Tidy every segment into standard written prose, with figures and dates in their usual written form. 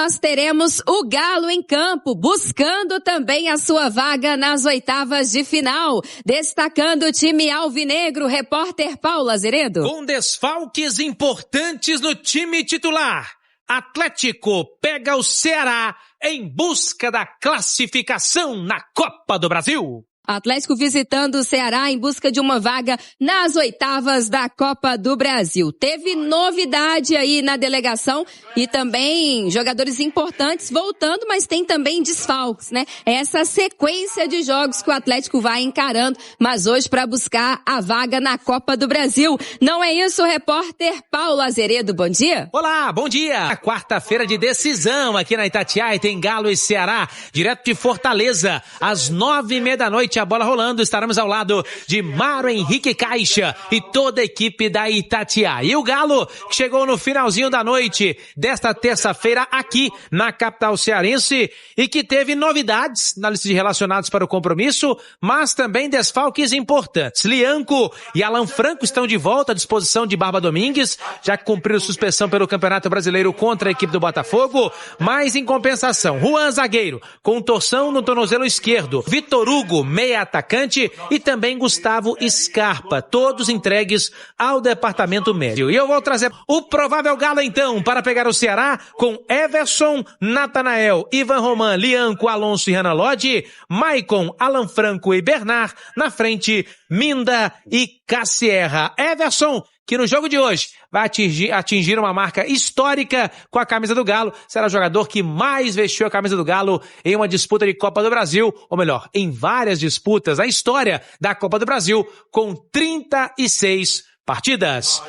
Nós teremos o Galo em campo, buscando também a sua vaga nas oitavas de final. Destacando o time alvinegro, repórter Paulo Azeredo. Com desfalques importantes no time titular, Atlético pega o Ceará em busca da classificação na Copa do Brasil. Atlético visitando o Ceará em busca de uma vaga nas oitavas da Copa do Brasil. Teve novidade aí na delegação e também jogadores importantes voltando, mas tem também desfalques, né? Essa sequência de jogos que o Atlético vai encarando, mas hoje para buscar a vaga na Copa do Brasil. Não é isso, repórter Paulo Azeredo, bom dia. Olá, bom dia. Quarta-feira de decisão aqui na Itatiaia tem Galo e Ceará, direto de Fortaleza, às 9:30 da noite. A bola rolando, estaremos ao lado de Mário Henrique Caixa e toda a equipe da Itatiaia. E o Galo, que chegou no finalzinho da noite desta terça-feira aqui na capital cearense e que teve novidades na lista de relacionados para o compromisso, mas também desfalques importantes. Lianco e Alan Franco estão de volta à disposição de Barba Domingues, já que cumpriram suspensão pelo Campeonato Brasileiro contra a equipe do Botafogo, mas em compensação, Juan zagueiro, com torção no tornozelo esquerdo, Vitor Hugo, meia atacante, e também Gustavo Scarpa, todos entregues ao departamento médico. E eu vou trazer o provável Galo então para pegar o Ceará com Everson, Natanael, Ivan Roman, Lianco, Alonso e Renan Lodge, Maicon, Alan Franco e Bernard, na frente Minda e Cassierra. Everson, que no jogo de hoje vai atingir uma marca histórica com a camisa do Galo, será o jogador que mais vestiu a camisa do Galo em uma disputa de Copa do Brasil, ou melhor, em várias disputas na história da Copa do Brasil, com 36 partidas.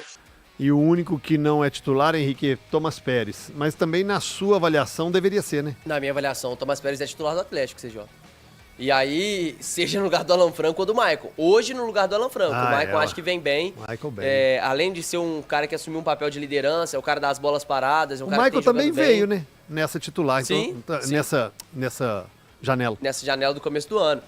E o único que não é titular, Henrique, é Thomas Pérez. Mas também na sua avaliação deveria ser, né? Na minha avaliação, o Thomas Pérez é titular do Atlético, CJ. E aí, seja no lugar do Alan Franco ou do Maicon. Hoje, no lugar do Alan Franco. O Maicon acho que vem bem. Além de ser um cara que assumiu um papel de liderança, é o cara das bolas paradas. É um o cara Maicon que tem também veio, né? Nessa titular. Sim, então, sim. Nessa janela. Nessa janela do começo do ano.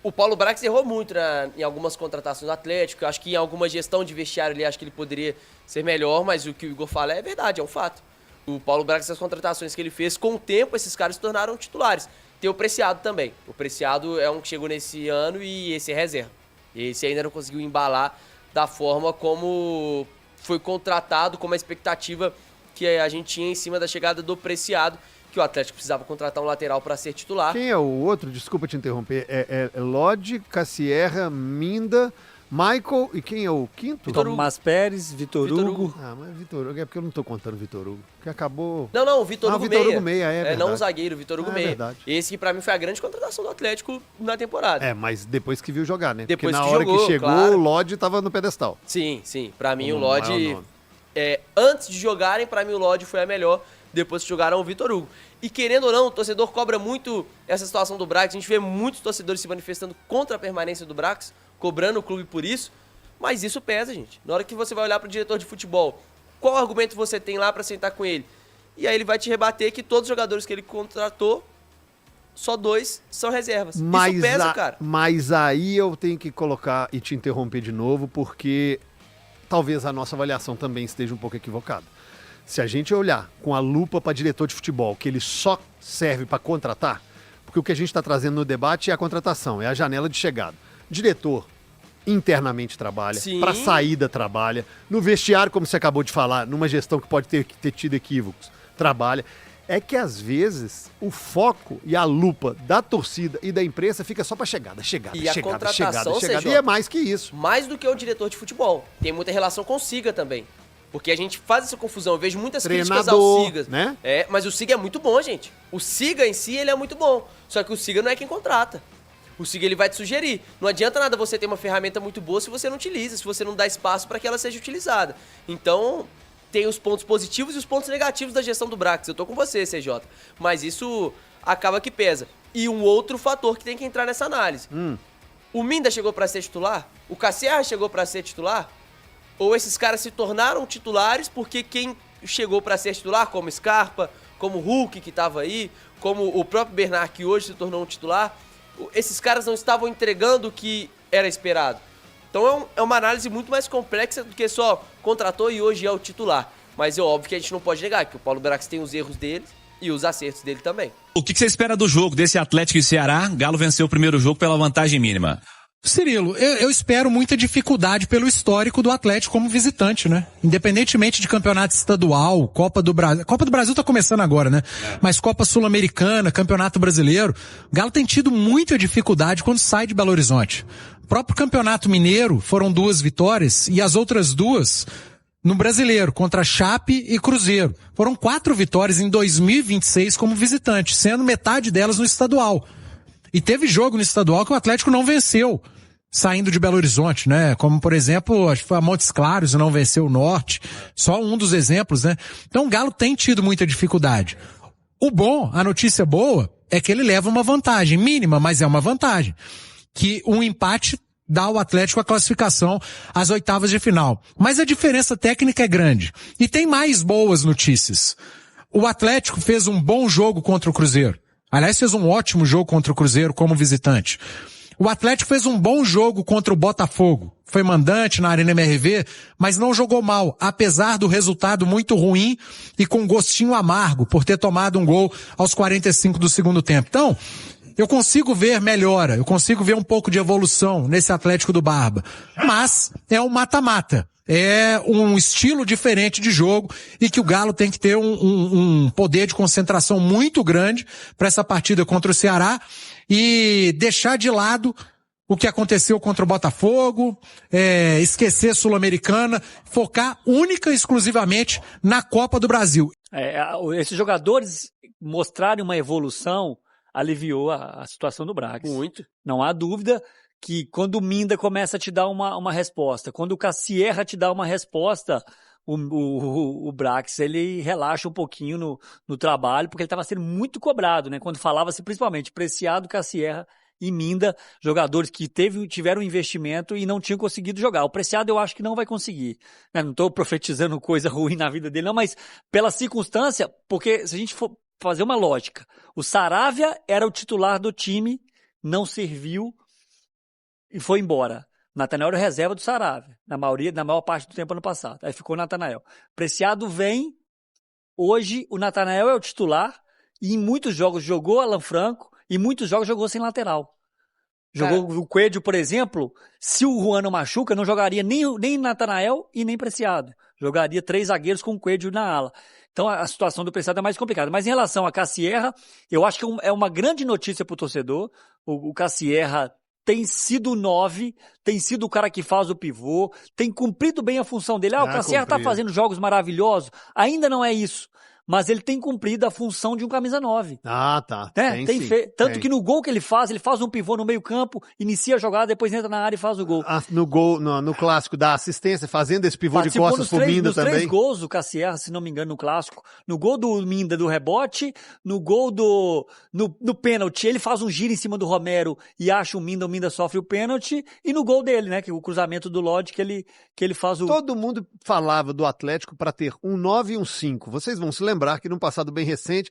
O Paulo Brax errou muito em algumas contratações do Atlético. Eu acho que em alguma gestão de vestiário ali, acho que ele poderia ser melhor, mas o que o Igor fala é verdade, é um fato. O Paulo Brax, as contratações que ele fez, com o tempo, esses caras se tornaram titulares. Tem o Preciado também. O Preciado é um que chegou nesse ano e esse é reserva. Esse ainda não conseguiu embalar da forma como foi contratado, como a expectativa que a gente tinha em cima da chegada do Preciado, que o Atlético precisava contratar um lateral para ser titular. Quem é o outro? Desculpa te interromper. É Lodge, Cassierra, Minda, Michael e quem é o quinto? Thomas Pérez, Vitor Hugo. Ah, mas Vitor Hugo é porque eu não tô contando Vitor Hugo. Porque acabou... Não, o Vitor Hugo meia. Vitor Hugo meia, é verdade. Não o zagueiro, Vitor Hugo meia. Verdade. Esse que pra mim foi a grande contratação do Atlético na temporada. Mas depois que viu jogar, né? Depois porque na que hora jogou, que chegou, claro. o Lodge tava no pedestal. Sim. Pra mim o Lodge... antes de jogarem, pra mim o Lodge foi a melhor. Depois que jogaram o Vitor Hugo. E querendo ou não, o torcedor cobra muito essa situação do Brax. A gente vê muitos torcedores se manifestando contra a permanência do Brax, cobrando o clube por isso. Mas isso pesa, gente. Na hora que você vai olhar pro diretor de futebol, qual argumento você tem lá pra sentar com ele? E aí ele vai te rebater que todos os jogadores que ele contratou, só 2 são reservas. Isso pesa, cara. Mas aí eu tenho que colocar e te interromper de novo, porque talvez a nossa avaliação também esteja um pouco equivocada. Se a gente olhar com a lupa para diretor de futebol, que ele só serve para contratar, porque o que a gente está trazendo no debate é a contratação, é a janela de chegada. Diretor internamente trabalha, para saída trabalha, no vestiário, como você acabou de falar, numa gestão que pode ter tido equívocos, trabalha. É que às vezes o foco e a lupa da torcida e da imprensa fica só para chegada. E a contratação, e é mais que isso. Mais do que o diretor de futebol. Tem muita relação com o Siga também. Porque a gente faz essa confusão. Eu vejo muitas críticas ao Siga. Né? Mas o Siga é muito bom, gente. O Siga em si, ele é muito bom. Só que o Siga não é quem contrata. O Siga, ele vai te sugerir. Não adianta nada você ter uma ferramenta muito boa se você não utiliza, se você não dá espaço para que ela seja utilizada. Então, tem os pontos positivos e os pontos negativos da gestão do Brax. Eu tô com você, CJ. Mas isso acaba que pesa. E um outro fator que tem que entrar nessa análise. O Minda chegou para ser titular? O Cassierra chegou para ser titular? Ou esses caras se tornaram titulares porque quem chegou para ser titular, como Scarpa, como Hulk, que estava aí, como o próprio Bernard, que hoje se tornou um titular, esses caras não estavam entregando o que era esperado. Então é uma análise muito mais complexa do que só contratou e hoje é o titular. Mas é óbvio que a gente não pode negar que o Paulo Brax tem os erros dele e os acertos dele também. O que você espera do jogo, desse Atlético e Ceará? Galo venceu o primeiro jogo pela vantagem mínima. Cirilo, eu espero muita dificuldade pelo histórico do Atlético como visitante, né? Independentemente de campeonato estadual, Copa do Brasil. Copa do Brasil tá começando agora, né? Mas Copa Sul-Americana, Campeonato Brasileiro, o Galo tem tido muita dificuldade quando sai de Belo Horizonte. O próprio Campeonato Mineiro foram 2 vitórias e as outras 2 no Brasileiro, contra Chape e Cruzeiro. Foram 4 vitórias em 2026 como visitante, sendo metade delas no estadual. E teve jogo no estadual que o Atlético não venceu, saindo de Belo Horizonte, né? Como, por exemplo, acho que foi a Montes Claros e não venceu o Norte. Só um dos exemplos, né? Então o Galo tem tido muita dificuldade. A notícia boa, é que ele leva uma vantagem, mínima, mas é uma vantagem. Que um empate dá ao Atlético a classificação às oitavas de final. Mas a diferença técnica é grande. E tem mais boas notícias. O Atlético fez um bom jogo contra o Cruzeiro. Aliás, fez um ótimo jogo contra o Cruzeiro como visitante. O Atlético fez um bom jogo contra o Botafogo. Foi mandante na Arena MRV, mas não jogou mal, apesar do resultado muito ruim e com gostinho amargo por ter tomado um gol aos 45 do segundo tempo. Então, eu consigo ver melhora, eu consigo ver um pouco de evolução nesse Atlético do Barba. Mas é um mata-mata. É um estilo diferente de jogo e que o Galo tem que ter um poder de concentração muito grande para essa partida contra o Ceará e deixar de lado o que aconteceu contra o Botafogo, esquecer Sul-Americana, focar única e exclusivamente na Copa do Brasil. Esses jogadores mostrarem uma evolução aliviou a situação do Braga. Muito. Não há dúvida que quando o Minda começa a te dar uma resposta, quando o Cassierra te dá uma resposta, o Brax, ele relaxa um pouquinho no trabalho, porque ele estava sendo muito cobrado, né? Quando falava-se principalmente Preciado, Cassierra e Minda, jogadores que tiveram investimento e não tinham conseguido jogar. O Preciado eu acho que não vai conseguir, né? Não estou profetizando coisa ruim na vida dele não, mas pela circunstância, porque se a gente for fazer uma lógica, o Saravia era o titular do time, não serviu e foi embora. Natanael era reserva do Saravia, na maior parte do tempo ano passado. Aí ficou o Natanael. Preciado vem, hoje o Natanael é o titular e em muitos jogos jogou Alan Franco e em muitos jogos jogou sem lateral. Jogou o Coelho, por exemplo, se o Juan não machuca, não jogaria nem Natanael e nem Preciado. Jogaria 3 zagueiros com o Coelho na ala. Então a situação do Preciado é mais complicada. Mas em relação a Cassierra, eu acho que é uma grande notícia para o torcedor. O Cassierra tem sido o 9, tem sido o cara que faz o pivô, tem cumprido bem a função dele. O Cassierra está fazendo jogos maravilhosos. Ainda não é isso. Mas ele tem cumprido a função de um camisa 9. Tá. Né? Tanto que no gol que ele faz um pivô no meio campo, inicia a jogada, depois entra na área e faz o gol. No gol, no clássico, dá assistência, fazendo esse pivô de costas pro Minda também. Nos 3 gols do Cassierra, se não me engano, no clássico. No gol do Minda do rebote, no gol no pênalti, ele faz um giro em cima do Romero e acha o Minda sofre o pênalti. E no gol dele, né, que o cruzamento do Lodge que ele faz o... Todo mundo falava do Atlético para ter um 9 e um 5. Vocês vão se lembrar que num passado bem recente,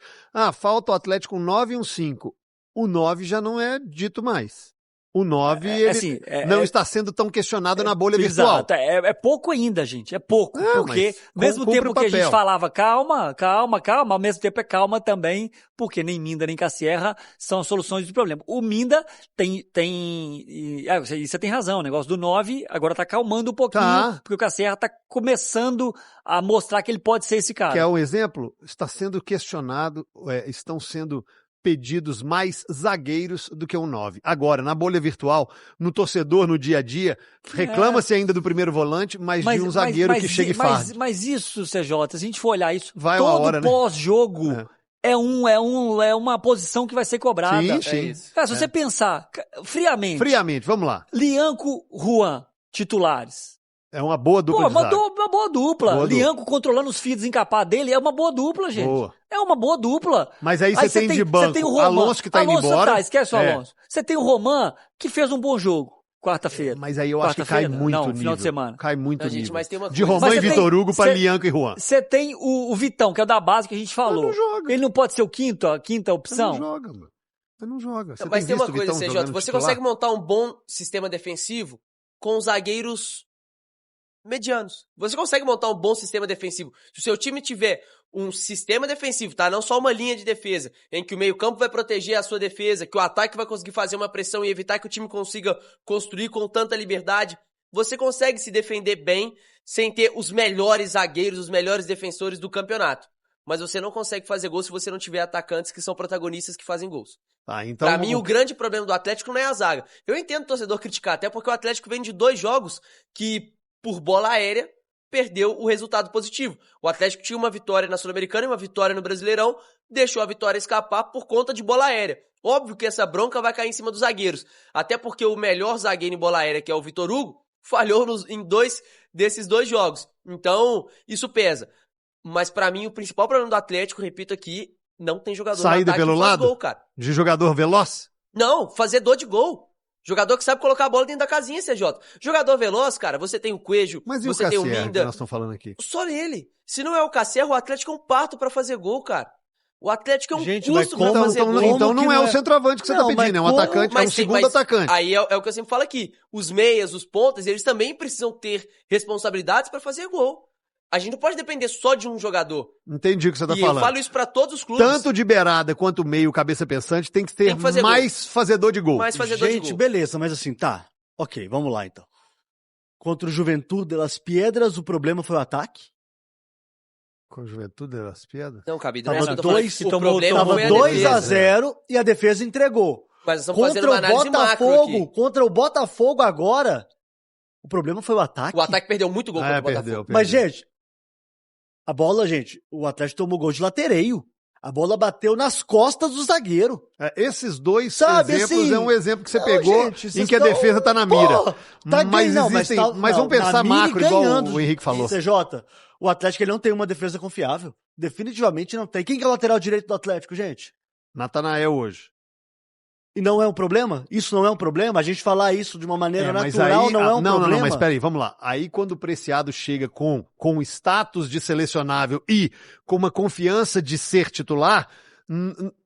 falta o Atlético um 9 e um 5. O 9 já não é dito mais. O 9, não está sendo tão questionado na bolha virtual. Exato, é pouco ainda, gente, é pouco. Porque, mesmo tempo que a gente falava calma, ao mesmo tempo é calma também, porque nem Minda nem Cassierra são soluções de problema. O Minda você tem razão, o negócio do 9 agora está calmando um pouquinho, porque o Cassierra está começando a mostrar que ele pode ser esse cara. Quer um exemplo? Está sendo questionado, estão sendo pedidos mais zagueiros do que um 9. Agora, na bolha virtual, no torcedor, no dia a dia, reclama-se ainda do primeiro volante, mas de um zagueiro que chega e faz. Mas isso, CJ, se a gente for olhar isso, todo pós-jogo é uma posição que vai ser cobrada. Sim. Cara, se você pensar friamente, vamos lá. Lianco, Juan, titulares. É uma boa dupla de zaga. Uma boa dupla. Lianco controlando os fios desencapados dele é uma boa dupla, gente. Boa. É uma boa dupla. Mas aí você tem de banco o Roman, Alonso que tá indo embora. Esquece o Alonso. Você tem o Roman que fez um bom jogo quarta-feira. Mas aí eu acho que cai muito nível. Final de semana. Cai muito nível. Gente, mas tem uma de Roman e Vitor Hugo para Lianco e Juan. Você tem o Vitão, que é o da base que a gente falou. Ele não joga. Ele não pode ser a quinta opção? Ele não joga, mano. Ele não joga. Mas tem uma coisa, CJ, você consegue montar um bom sistema defensivo com zagueiros medianos. Você consegue montar um bom sistema defensivo. Se o seu time tiver um sistema defensivo, tá? Não só uma linha de defesa, em que o meio-campo vai proteger a sua defesa, que o ataque vai conseguir fazer uma pressão e evitar que o time consiga construir com tanta liberdade, você consegue se defender bem sem ter os melhores zagueiros, os melhores defensores do campeonato. Mas você não consegue fazer gol se você não tiver atacantes que são protagonistas que fazem gols. Então, pra mim, o grande problema do Atlético não é a zaga. Eu entendo o torcedor criticar, até porque o Atlético vem de 2 jogos que, por bola aérea, perdeu o resultado positivo. O Atlético tinha uma vitória na Sul-Americana e uma vitória no Brasileirão, deixou a vitória escapar por conta de bola aérea. Óbvio que essa bronca vai cair em cima dos zagueiros, até porque o melhor zagueiro em bola aérea, que é o Vitor Hugo, falhou em 2 desses 2 jogos. Então, isso pesa. Mas pra mim, o principal problema do Atlético, repito aqui, não tem jogador saída pelo lado? Gol, cara. De jogador veloz? Não, fazedor de gol. Jogador que sabe colocar a bola dentro da casinha, CJ. Jogador veloz, cara, você tem o Coelho, Mas você tem o Minda. Que nós estamos falando aqui? Só ele. Se não é o Cacerro, o Atlético é um parto pra fazer gol, cara. O Atlético é um custo pra fazer gol. Então não é o centroavante que você tá pedindo, é um atacante, é um segundo atacante. Aí é o que eu sempre falo aqui. Os meias, os pontas, eles também precisam ter responsabilidades pra fazer gol. A gente não pode depender só de um jogador. Entendi o que você tá e falando. Eu falo isso pra todos os clubes. Tanto de beirada quanto meio, cabeça pensante, tem que ter mais fazedor de gol. Mais fazedor de gol. Gente, beleza, mas assim, tá. Ok, vamos lá então. Contra o Juventude de Las Piedras, o problema foi o ataque? Com o Juventude de Las Piedras? Não, Cabido, tava não é isso que eu tô falando. o problema foi a defesa. 2-0 e a defesa entregou. Mas nós estamos fazendo uma análise macro aqui. Contra o Botafogo agora, o problema foi o ataque. O ataque perdeu muito gol contra o Botafogo. Perdeu. Mas, gente, a bola, o Atlético tomou gol de latereio. A bola bateu nas costas do zagueiro. Esses dois exemplos assim, é um exemplo que você pegou em que a defesa tá na mira. Mas vamos pensar macro, igual o Henrique falou. CJ, o Atlético ele não tem uma defesa confiável. Definitivamente não tem. Quem que é o lateral direito do Atlético, gente? Natanael hoje. E não é um problema? Isso não é um problema? A gente falar isso de uma maneira natural não é um problema? Não, mas peraí, vamos lá. Aí quando o Preciado chega com status de selecionável e com uma confiança de ser titular,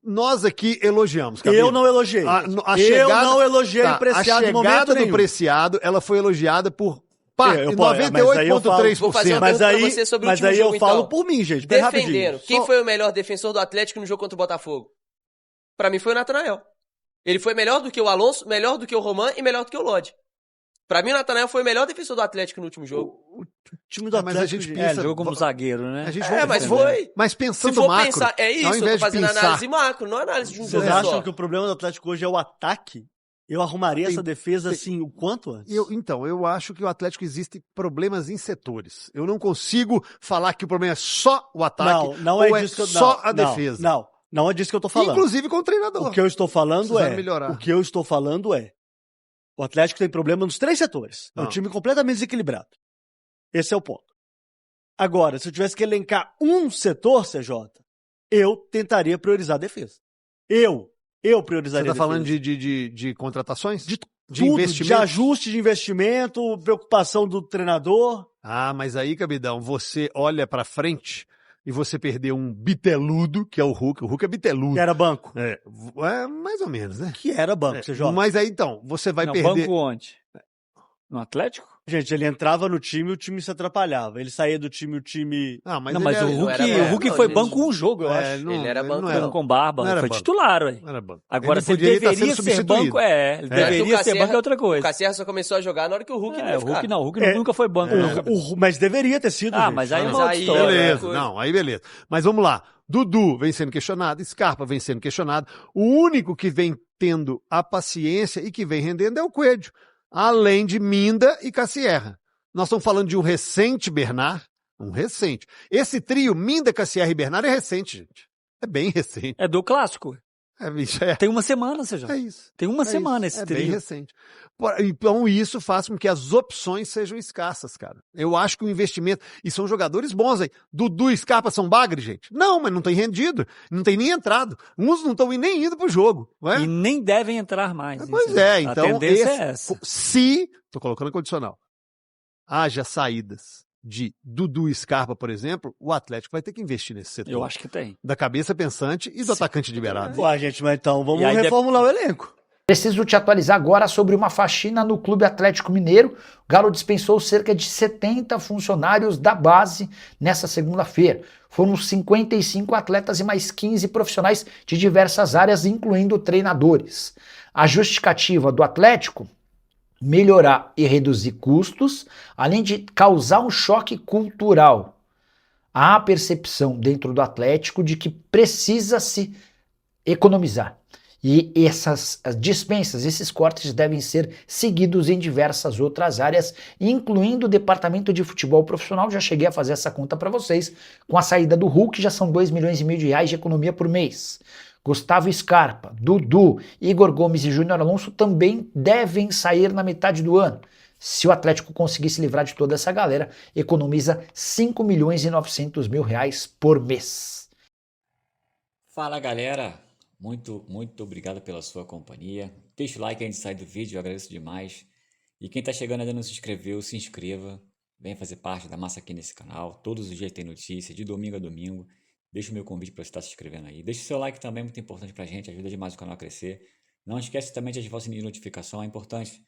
nós aqui elogiamos. Cabelo. Eu não elogiei. Eu não elogiei o Preciado em momento nenhum. A chegada do Preciado, ela foi elogiada por 98,3%. Mas aí eu falo por mim, gente. Defendendo. Quem foi o melhor defensor do Atlético no jogo contra o Botafogo? Pra mim foi o Natanael. Ele foi melhor do que o Alonso, melhor do que o Roman e melhor do que o Lodi. Pra mim, o Natanael foi o melhor defensor do Atlético no último jogo. O time do Atlético, mas a gente pensa, jogou como zagueiro, né? Mas foi. Mas pensando macro, pensar, é isso, eu tô fazendo análise macro, não análise de um jogo só. Vocês acham que o problema do Atlético hoje é o ataque? Eu arrumaria essa defesa assim o quanto antes. Eu acho que o Atlético existe problemas em setores. Eu não consigo falar que o problema é só o ataque não ou é disso que eu, só a defesa. Não é disso que eu tô falando. Inclusive com o treinador. O que eu estou falando é o Atlético tem problema nos 3 setores. É um time completamente desequilibrado. Esse é o ponto. Agora, se eu tivesse que elencar um setor, CJ, eu tentaria priorizar a defesa. Eu priorizaria a defesa. Você tá falando de contratações? De investimento? De ajuste de investimento, preocupação do treinador. Mas aí, Cabidão, você olha pra frente e você perdeu um biteludo, que é o Hulk. O Hulk é biteludo. Que era banco. É mais ou menos, né? Que era banco, você joga. Mas aí, então, você vai perder... Banco onde? No Atlético? Gente, ele entrava no time e o time se atrapalhava. Ele saía do time, o time... Mas o Hulk foi banco um jogo, eu acho. Ele era banco. Com barba, foi banco. Titular, ué. Não era banco. Agora, se ele deveria ser banco, ele deveria ser banco é outra coisa. O Cacerra só começou a jogar na hora que o Hulk O Hulk nunca foi banco. Mas deveria ter sido. Mas aí é uma outra história. Beleza. Mas vamos lá. Dudu vem sendo questionado, Scarpa vem sendo questionado. O único que vem tendo a paciência e que vem rendendo é o Coelho. Além de Minda e Cassierra. Nós estamos falando de um recente Bernard, Esse trio, Minda, Cassierra e Bernard, é recente, gente. É bem recente. É do clássico. Bicho, Tem uma semana, seja. É isso. Tem uma semana esse trio. É bem recente. Então isso faz com que as opções sejam escassas, cara. Eu acho que o investimento... E são jogadores bons aí. Dudu e Scarpa são bagre, gente? Não, mas não tem rendido. Não tem nem entrado. Uns não estão nem indo pro jogo. Não é? E nem devem entrar mais. Pois então... A tendência é essa. Tô colocando condicional, haja saídas de Dudu e Scarpa, por exemplo, o Atlético vai ter que investir nesse setor. Eu acho que tem. Da cabeça pensante e do atacante liberado. Gente, mas então vamos reformular o elenco. Preciso te atualizar agora sobre uma faxina no Clube Atlético Mineiro. O Galo dispensou cerca de 70 funcionários da base nessa segunda-feira. Foram 55 atletas e mais 15 profissionais de diversas áreas, incluindo treinadores. A justificativa do Atlético: melhorar e reduzir custos, além de causar um choque cultural. Há a percepção dentro do Atlético de que precisa se economizar. E essas dispensas, esses cortes devem ser seguidos em diversas outras áreas, incluindo o departamento de futebol profissional. Já cheguei a fazer essa conta para vocês. Com a saída do Hulk, já são 2,5 milhões de economia por mês. Gustavo Scarpa, Dudu, Igor Gomes e Júnior Alonso também devem sair na metade do ano. Se o Atlético conseguir se livrar de toda essa galera, economiza 5.900.000 por mês. Fala, galera! Muito obrigado pela sua companhia. Deixa o like antes de sair do vídeo, eu agradeço demais. E quem tá chegando ainda não se inscreveu, se inscreva. Venha fazer parte da massa aqui nesse canal. Todos os dias tem notícia, de domingo a domingo. Deixa o meu convite para você estar se inscrevendo aí. Deixa o seu like também, muito importante pra gente, ajuda demais o canal a crescer. Não esquece também de ativar o sininho de notificação, é importante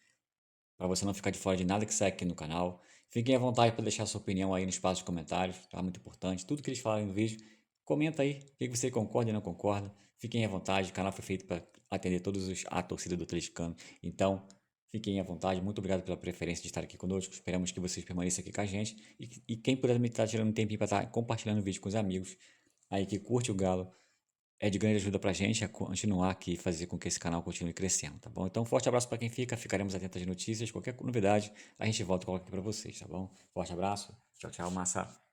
para você não ficar de fora de nada que sai aqui no canal. Fiquem à vontade para deixar sua opinião aí no espaço de comentários, tá? Muito importante. Tudo que eles falarem no vídeo, comenta aí o que você concorda e não concorda. Fiquem à vontade, o canal foi feito para atender todos a torcida do atleticano. Então, fiquem à vontade. Muito obrigado pela preferência de estar aqui conosco. Esperamos que vocês permaneçam aqui com a gente. E quem puder também estar tirando um tempinho para estar compartilhando o vídeo com os amigos aí que curte o Galo, é de grande ajuda pra gente a continuar aqui e fazer com que esse canal continue crescendo, tá bom? Então, forte abraço para quem fica. Ficaremos atentos às notícias. Qualquer novidade, a gente volta e coloca aqui para vocês, tá bom? Forte abraço. Tchau, tchau, massa.